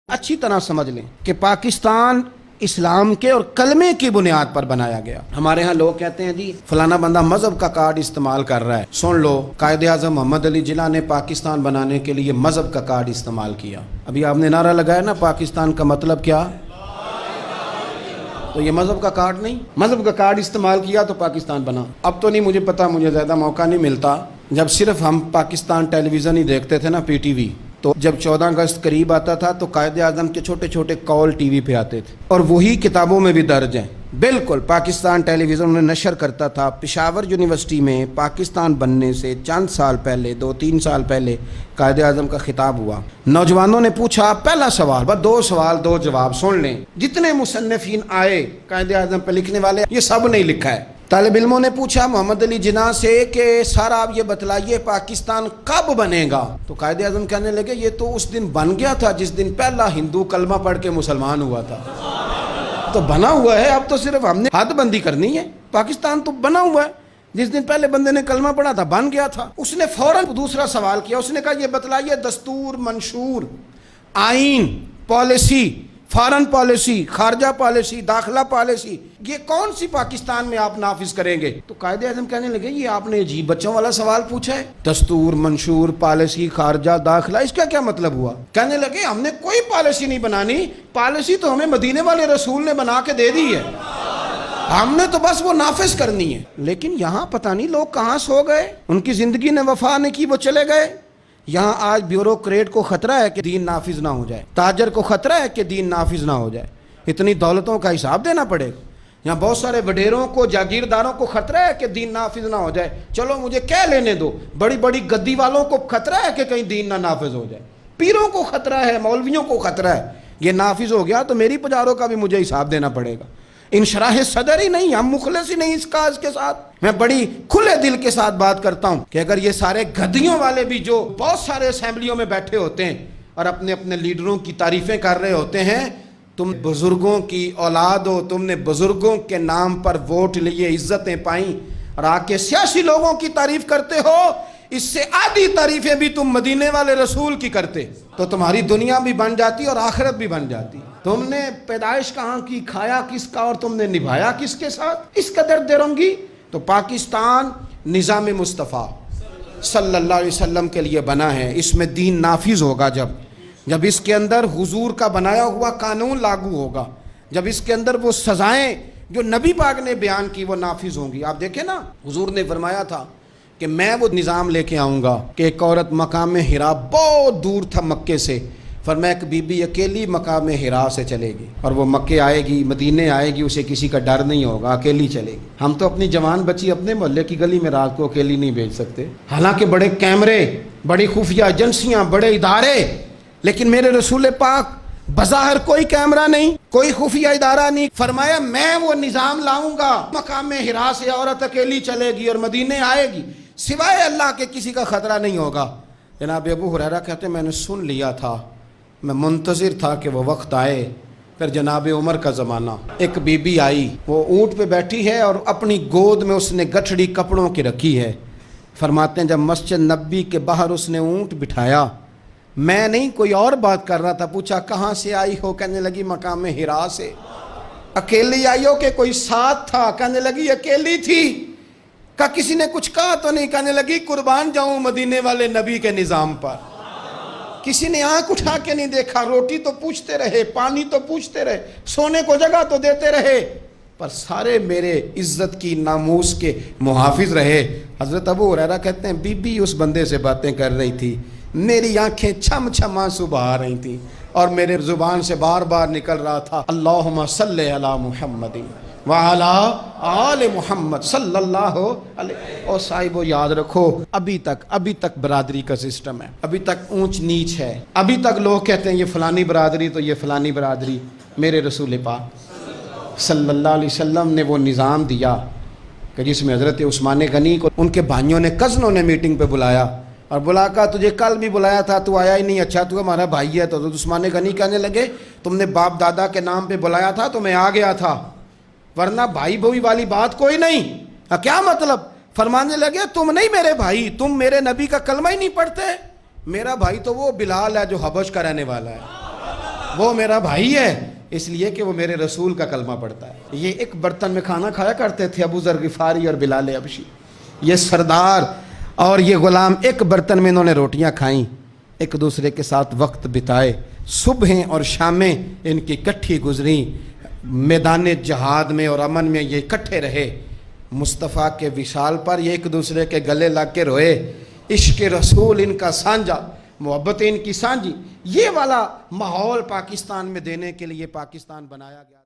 اچھی طرح سمجھ لیں کہ پاکستان اسلام کے اور کلمے کی بنیاد پر بنایا گیا۔ ہمارے ہاں لوگ کہتے ہیں جی فلانا بندہ مذہب کا کارڈ استعمال کر رہا ہے۔ سن لو، قائد اعظم محمد علی جناح نے پاکستان بنانے کے لیے مذہب کا کارڈ استعمال کیا۔ ابھی آپ نے نعرہ لگایا نا، پاکستان کا مطلب کیا؟ تو یہ مذہب کا کارڈ نہیں، مذہب کا کارڈ استعمال کیا تو پاکستان بنا۔ اب تو نہیں مجھے پتا، مجھے زیادہ موقع نہیں ملتا۔ جب صرف ہم پاکستان ٹیلی ویژن ہی دیکھتے تھے نا، پی ٹی وی، تو جب 14 اگست قریب آتا تھا تو قائد اعظم کے چھوٹے چھوٹے کال ٹی وی پہ آتے تھے، اور وہی کتابوں میں بھی درج ہیں۔ بالکل پاکستان ٹیلی ویژن نے نشر کرتا تھا۔ پشاور یونیورسٹی میں پاکستان بننے سے چند سال پہلے، 2-3 سال پہلے، قائد اعظم کا خطاب ہوا۔ نوجوانوں نے پوچھا، پہلا سوال، بس 2 سوال 2 جواب سن لیں۔ جتنے مصنفین آئے قائد اعظم پہ لکھنے والے، یہ سب نے لکھا ہے۔ طالب علموں نے پوچھا محمد علی جناح سے کہ سر آپ یہ بتلائیے پاکستان کب بنے گا؟ تو قائد اعظم کہنے لگے یہ تو اس دن بن گیا تھا جس دن پہلا ہندو کلمہ پڑھ کے مسلمان ہوا تھا۔ تو بنا ہوا ہے، اب تو صرف ہم نے حد بندی کرنی ہے۔ پاکستان تو بنا ہوا ہے، جس دن پہلے بندے نے کلمہ پڑھا تھا بن گیا تھا۔ اس نے فوراً دوسرا سوال کیا، اس نے کہا یہ بتلائیے دستور، منشور، آئین، پالیسی، فارن پالیسی، خارجہ پالیسی، داخلہ پالیسی، یہ کون سی پاکستان میں آپ نافذ کریں گے؟ تو قائد اعظم کہنے لگے یہ آپ نے عجیب بچوں والا سوال پوچھا ہے، دستور، منشور، پالیسی، خارجہ، داخلہ، اس کا کیا مطلب ہوا؟ کہنے لگے ہم نے کوئی پالیسی نہیں بنانی، پالیسی تو ہمیں مدینے والے رسول نے بنا کے دے دی ہے، ہم نے تو بس وہ نافذ کرنی ہے۔ لیکن یہاں پتہ نہیں لوگ کہاں سو گئے، ان کی زندگی نے وفا نہیں کی، وہ چلے گئے۔ یہاں آج بیوروکریٹ کو خطرہ ہے کہ دین نافذ نہ ہو جائے، تاجر کو خطرہ ہے کہ دین نافذ نہ ہو جائے، اتنی دولتوں کا حساب دینا پڑے گا۔ یہاں بہت سارے وڈیروں کو، جاگیرداروں کو خطرہ ہے کہ دین نافذ نہ ہو جائے، چلو مجھے کہہ لینے دو۔ بڑی بڑی گدی والوں کو خطرہ ہے کہ کہیں دین نہ نافذ ہو جائے، پیروں کو خطرہ ہے، مولویوں کو خطرہ ہے، یہ نافذ ہو گیا تو میری پجاروں کا بھی مجھے حساب دینا پڑے گا۔ انشراح صدر ہی نہیں، ہم مخلص ہی نہیں اس کاج کے ساتھ۔ میں بڑی کھلے دل کے ساتھ بات کرتا ہوں کہ اگر یہ سارے گدیوں والے بھی جو بہت سارے اسمبلیوں میں بیٹھے ہوتے ہیں اور اپنے اپنے لیڈروں کی تعریفیں کر رہے ہوتے ہیں، تم بزرگوں کی اولاد ہو، تم نے بزرگوں کے نام پر ووٹ لیے، عزتیں پائیں، اور آ کے سیاسی لوگوں کی تعریف کرتے ہو، اس سے آدھی تعریفیں بھی تم مدینے والے رسول کی کرتے تو تمہاری دنیا بھی بن جاتی اور آخرت بھی بن جاتی۔ تم نے پیدائش کہاں کی، کھایا کس کا، اور تم نے نبھایا کس کے ساتھ؟ اس قدر درنگی۔ تو پاکستان نظام مصطفیٰ صلی اللہ علیہ وسلم کے لیے بنا ہے، اس میں دین نافذ ہوگا جب اس کے اندر حضور کا بنایا ہوا قانون لاگو ہوگا، جب اس کے اندر وہ سزائیں جو نبی پاک نے بیان کی وہ نافذ ہوں گی۔ آپ دیکھیں نا، حضور نے فرمایا تھا کہ میں وہ نظام لے کے آؤں گا کہ ایک عورت مقام حرا بہت دور تھا مکے سے، فرمایا ایک بی بی اکیلی مقام حرا سے چلے گی، اور وہ مکے آئے گی، مدینے آئے گی، اسے کسی کا ڈر نہیں ہوگا، اکیلی چلے گی۔ ہم تو اپنی جوان بچی اپنے محلے کی گلی میں رات کو اکیلی نہیں بھیج سکتے، حالانکہ بڑے کیمرے، بڑی خفیہ ایجنسیاں، بڑے ادارے، لیکن میرے رسول پاک بظاہر کوئی کیمرہ نہیں، کوئی خفیہ ادارہ نہیں، فرمایا میں وہ نظام لاؤں گا، مقام حرا سے عورت اکیلی چلے گی اور مدینے آئے گی، سوائے اللہ کے کسی کا خطرہ نہیں ہوگا۔ جناب ابو ہریرہ کہتے ہیں میں نے سن لیا تھا، میں منتظر تھا کہ وہ وقت آئے۔ پھر جناب عمر کا زمانہ، ایک بی بی آئی، وہ اونٹ پہ بیٹھی ہے اور اپنی گود میں اس نے گٹھڑی کپڑوں کی رکھی ہے۔ فرماتے ہیں جب مسجد نبی کے باہر اس نے اونٹ بٹھایا، میں نہیں کوئی اور بات کر رہا تھا، پوچھا کہاں سے آئی ہو؟ کہنے لگی مقام حرا سے۔ اکیلی آئی ہو کہ کوئی ساتھ تھا؟ کہنے لگی اکیلی تھی۔ کہا کسی نے کچھ کہا تو نہیں؟ کہنے لگی قربان جاؤں مدینے والے نبی کے نظام پر، کسی نے آنکھ اٹھا کے نہیں دیکھا، روٹی تو پوچھتے رہے، پانی تو پوچھتے رہے، سونے کو جگہ تو دیتے رہے، پر سارے میرے عزت کی، ناموس کے محافظ رہے۔ حضرت ابو ہریرہ کہتے ہیں بی بی اس بندے سے باتیں کر رہی تھی، میری آنکھیں چھم چھم آنسو بہا رہی تھیں، اور میرے زبان سے بار بار نکل رہا تھا اللہم صلی علی محمد وعلی آل محمد صلی اللہ علیہ۔ اور صاحبو یاد رکھو، ابھی تک برادری کا سسٹم ہے، ابھی تک اونچ نیچ ہے، ابھی تک لوگ کہتے ہیں یہ فلانی برادری تو یہ فلانی برادری۔ میرے رسول پاک صلی اللہ علیہ وسلم نے وہ نظام دیا کہ جس میں حضرت عثمان غنی کو ان کے بھائیوں نے، کزنوں نے میٹنگ پہ بلایا، اور بلا کہا تجھے کل بھی بلایا تھا تو آیا ہی نہیں، اچھا تو ہمارا بھائی ہے۔ تو حضرت عثمان غنی کہنے لگے تم نے باپ دادا کے نام پہ بلایا تھا تو میں آ گیا تھا، ورنہ بھائی بھوئی والی بات کوئی نہیں۔ کیا مطلب؟ فرمانے لگے تم نہیں میرے بھائی، تم میرے نبی کا کلمہ ہی نہیں پڑھتے۔ میرا بھائی تو وہ بلال ہے جو حبش کا رہنے والا ہے، وہ میرا بھائی ہے اس لیے کہ وہ میرے رسول کا کلمہ پڑھتا ہے۔ یہ ایک برتن میں کھانا کھایا کرتے تھے ابو ذر غفاری اور بلال حبشی، یہ سردار اور یہ غلام ایک برتن میں انہوں نے روٹیاں کھائیں، ایک دوسرے کے ساتھ وقت بتائے، صبحیں اور شامیں ان کی کٹھی گزریں، میدان جہاد میں اور امن میں یہ اکٹھے رہے، مصطفیٰ کے وصال پر یہ ایک دوسرے کے گلے لگ کے روئے، عشق رسول ان کا سانجا، محبت ان کی سانجی۔ یہ والا ماحول پاکستان میں دینے کے لیے پاکستان بنایا گیا۔